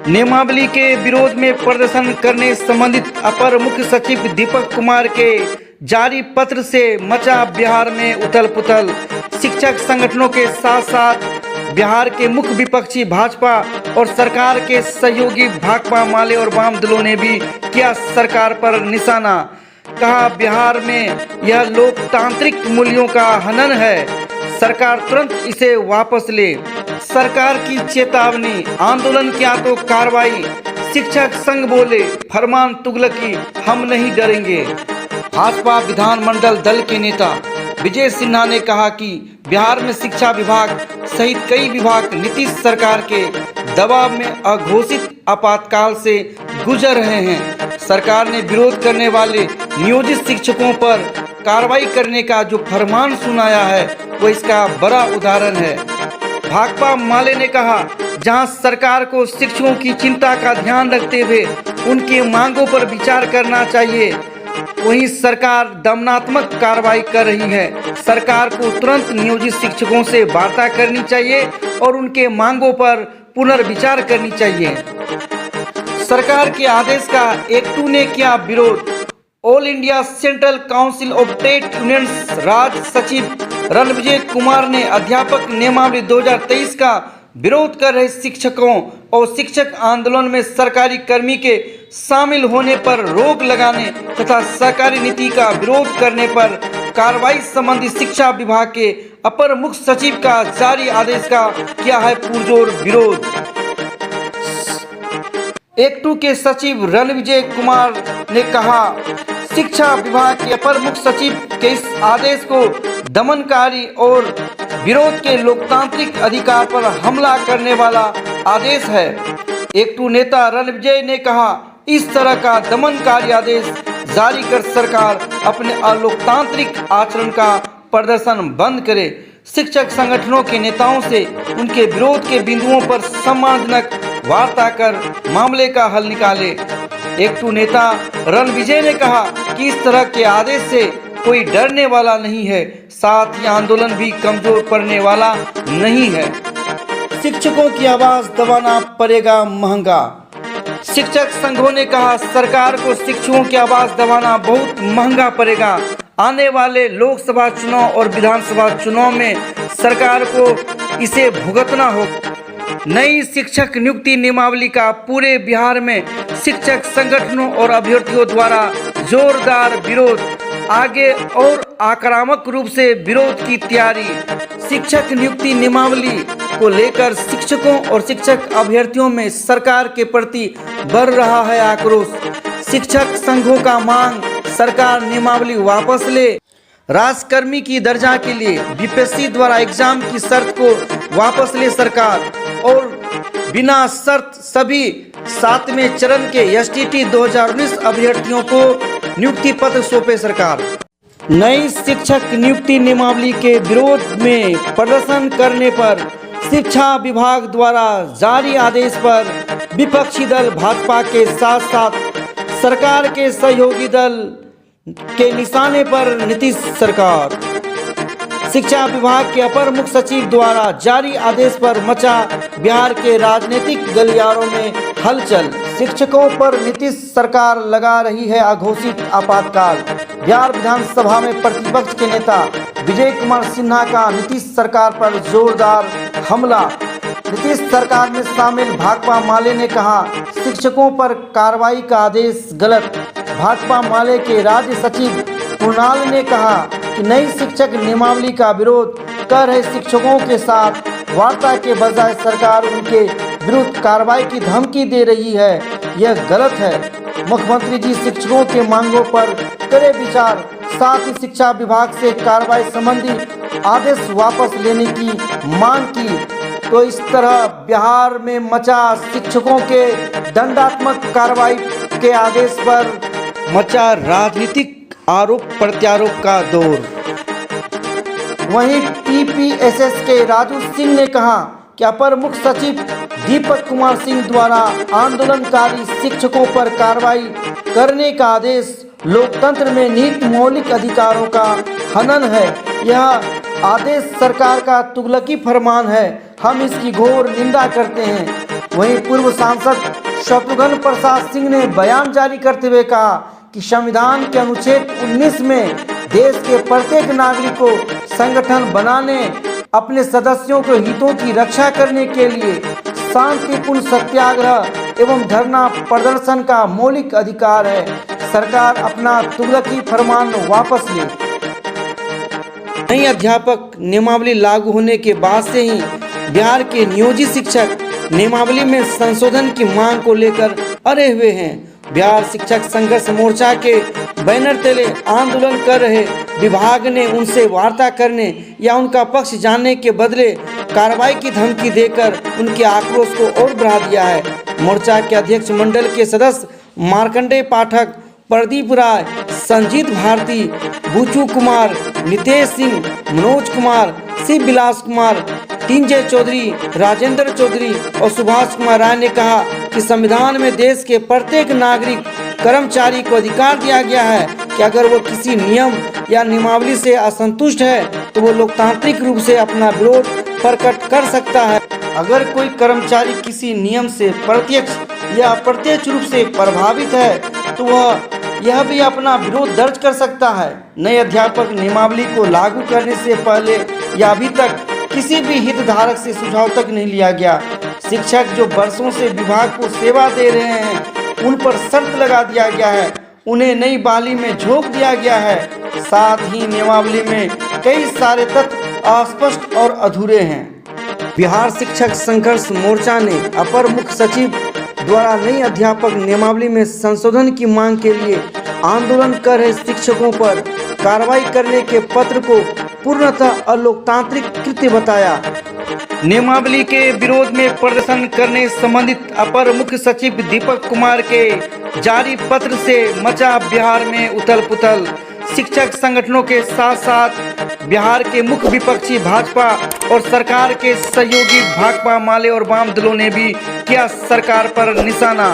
नियमावली के विरोध में प्रदर्शन करने संबंधित अपर मुख्य सचिव दीपक कुमार के जारी पत्र से मचा बिहार में उथल पुथल। शिक्षक संगठनों के साथ साथ बिहार के मुख्य विपक्षी भाजपा और सरकार के सहयोगी भाकपा माले और वाम दलों ने भी किया सरकार पर निशाना। कहा, बिहार में यह लोकतांत्रिक मूल्यों का हनन है, सरकार तुरंत इसे वापस ले। सरकार की चेतावनी, आंदोलन किया तो कार्रवाई। शिक्षक संघ बोले, फरमान तुगलकी, हम नहीं डरेंगे। भाजपा विधानमंडल दल के नेता विजय सिन्हा ने कहा कि बिहार में शिक्षा विभाग सहित कई विभाग नीतीश सरकार के दबाव में अघोषित आपातकाल से गुजर रहे हैं। सरकार ने विरोध करने वाले नियोजित शिक्षकों पर कार्रवाई करने का जो फरमान सुनाया है वो इसका बड़ा उदाहरण है। भाकपा माले ने कहा, जहां सरकार को शिक्षकों की चिंता का ध्यान रखते हुए उनकी मांगों पर विचार करना चाहिए, वहीं सरकार दमनात्मक कार्रवाई कर रही है। सरकार को तुरंत नियोजित शिक्षकों से वार्ता करनी चाहिए और उनके मांगों पर पुनर्विचार करनी चाहिए। सरकार के आदेश का एकटू ने किया विरोध। All India central council of trade unions राज्य सचिव रणविजय कुमार ने अध्यापक नियमावली 2023 का विरोध कर रहे शिक्षकों और शिक्षक आंदोलन में सरकारी कर्मी के शामिल होने पर रोक लगाने तथा सरकारी नीति का विरोध करने पर कार्रवाई संबंधी शिक्षा विभाग के अपर मुख्य सचिव का जारी आदेश का किया है पुरजोर विरोध। एकटू के सचिव रणविजय कुमार ने कहा, शिक्षा विभाग के अपर मुख्य सचिव के इस आदेश को दमनकारी और विरोध के लोकतांत्रिक अधिकार पर हमला करने वाला आदेश है। एकटू नेता रणविजय ने कहा, इस तरह का दमनकारी आदेश जारी कर सरकार अपने अलोकतांत्रिक आचरण का प्रदर्शन बंद करे। शिक्षक संगठनों के नेताओं से उनके विरोध के बिंदुओं पर सम्मानजनक वार्ता कर मामले का हल निकाले। एकटू नेता रणविजय ने कहा कि इस तरह के आदेश से कोई डरने वाला नहीं है, साथ ही आंदोलन भी कमजोर पड़ने वाला नहीं है। शिक्षकों की आवाज दबाना पड़ेगा महंगा। शिक्षक संघों ने कहा, सरकार को शिक्षकों की आवाज दबाना बहुत महंगा पड़ेगा। आने वाले लोकसभा चुनाव और विधानसभा चुनाव में सरकार को इसे भुगतना होगा। नई शिक्षक नियुक्ति नियमावली का पूरे बिहार में शिक्षक संगठनों और अभ्यर्थियों द्वारा जोरदार विरोध, आगे और आक्रामक रूप से विरोध की तैयारी। शिक्षक नियुक्ति नियमावली को लेकर शिक्षकों और शिक्षक अभ्यर्थियों में सरकार के प्रति बढ़ रहा है आक्रोश। शिक्षक संघों का मांग, सरकार नियमावली वापस ले। राजकर्मी की दर्जा के लिए बीपीएससी द्वारा एग्जाम की शर्त को वापस ले सरकार, और बिना शर्त सभी 7वें चरण के एसटीटी 2019 अभ्यर्थियों को नियुक्ति पत्र सौंपे सरकार। नई शिक्षक नियुक्ति नियमावली के विरोध में प्रदर्शन करने पर शिक्षा विभाग द्वारा जारी आदेश पर विपक्षी दल भाजपा के साथ साथ सरकार के सहयोगी दल के निशाने पर नीतीश सरकार। शिक्षा विभाग के अपर मुख्य सचिव द्वारा जारी आदेश पर मचा बिहार के राजनीतिक गलियारों में हलचल। शिक्षकों पर नीतीश सरकार लगा रही है अघोषित आपातकाल। बिहार विधानसभा में प्रतिपक्ष के नेता विजय कुमार सिन्हा का नीतीश सरकार पर जोरदार हमला। नीतीश सरकार में शामिल भाकपा माले ने कहा, शिक्षकों पर कार्रवाई का आदेश गलत। भाकपा माले के राज्य सचिव कुणाल ने कहा कि नई शिक्षक नियमावली का विरोध कर रहे शिक्षकों के साथ वार्ता के बजाय सरकार उनके विरुद्ध कार्रवाई की धमकी दे रही है, यह गलत है। मुख्यमंत्री जी शिक्षकों के मांगों पर करे विचार, साथ ही शिक्षा विभाग से कार्रवाई संबंधी आदेश वापस लेने की मांग की। तो इस तरह बिहार में मचा शिक्षकों के दंडात्मक कार्रवाई के आदेश पर मचा राजनीतिक आरोप प्रत्यारोप का दौर। वहीं टीपीएसएस के राजू सिंह ने कहा कि अपर मुख्य सचिव दीपक कुमार सिंह द्वारा आंदोलनकारी शिक्षकों पर कार्रवाई करने का आदेश लोकतंत्र में निहित मौलिक अधिकारों का हनन है। यह आदेश सरकार का तुगलकी फरमान है। हम इसकी घोर निंदा करते हैं। वहीं पूर्व सांसद शत्रुघ्न प्रसाद सिंह ने बयान जारी करते हुए कहा कि संविधान के अनुच्छेद 19 में देश के प्रत्येक नागरिक को संगठन बनाने, अपने सदस्यों के हितों की रक्षा करने के लिए शांतिपूर्ण सत्याग्रह एवं धरना प्रदर्शन का मौलिक अधिकार है। सरकार अपना तुगलकी फरमान वापस ले। नई अध्यापक नियमावली लागू होने के बाद से ही बिहार के नियोजित शिक्षक नियमावली में संशोधन की मांग को लेकर अड़े हुए हैं। बिहार शिक्षक संघर्ष मोर्चा के बैनर तले आंदोलन कर रहे विभाग ने उनसे वार्ता करने या उनका पक्ष जानने के बदले कार्रवाई की धमकी देकर उनके आक्रोश को और बढ़ा दिया है। मोर्चा के अध्यक्ष मंडल के सदस्य मार्कंडेय पाठक, प्रदीप राय, संजीत भारती, बुचू कुमार, नितेश सिंह, मनोज कुमार, शिव विलास कुमार, तीनजय चौधरी, राजेंद्र चौधरी और सुभाष कुमार राय ने कहा कि संविधान में देश के प्रत्येक नागरिक कर्मचारी को अधिकार दिया गया है कि अगर वो किसी नियम या नियमावली से असंतुष्ट है तो वो लोकतांत्रिक रूप से अपना विरोध प्रकट कर सकता है। अगर कोई कर्मचारी किसी नियम से प्रत्यक्ष या अप्रत्यक्ष रूप से प्रभावित है तो वह यह भी अपना विरोध दर्ज कर सकता है। नए अध्यापक नियमावली को लागू करने से पहले या अभी तक किसी भी हितधारक से सुझाव तक नहीं लिया गया। शिक्षक जो वर्षों से विभाग को सेवा दे रहे हैं उन पर शर्त लगा दिया गया है, उन्हें नई बहाली में झोंक दिया गया है। साथ ही नियमावली में कई सारे तथ्य अस्पष्ट और अधूरे हैं। बिहार शिक्षक संघर्ष मोर्चा ने अपर मुख्य सचिव द्वारा नई अध्यापक नियमावली में संशोधन की मांग के लिए आंदोलन कर रहे शिक्षकों पर कार्रवाई करने के पत्र को पूर्णतः अलोकतांत्रिक कृत्य बताया। नियमावली के विरोध में प्रदर्शन करने संबंधित अपर मुख्य सचिव दीपक कुमार के जारी पत्र से मचा बिहार में उथल पुथल। शिक्षक संगठनों के साथ साथ बिहार के मुख्य विपक्षी भाजपा और सरकार के सहयोगी भाकपा माले और वाम दलों ने भी किया सरकार पर निशाना।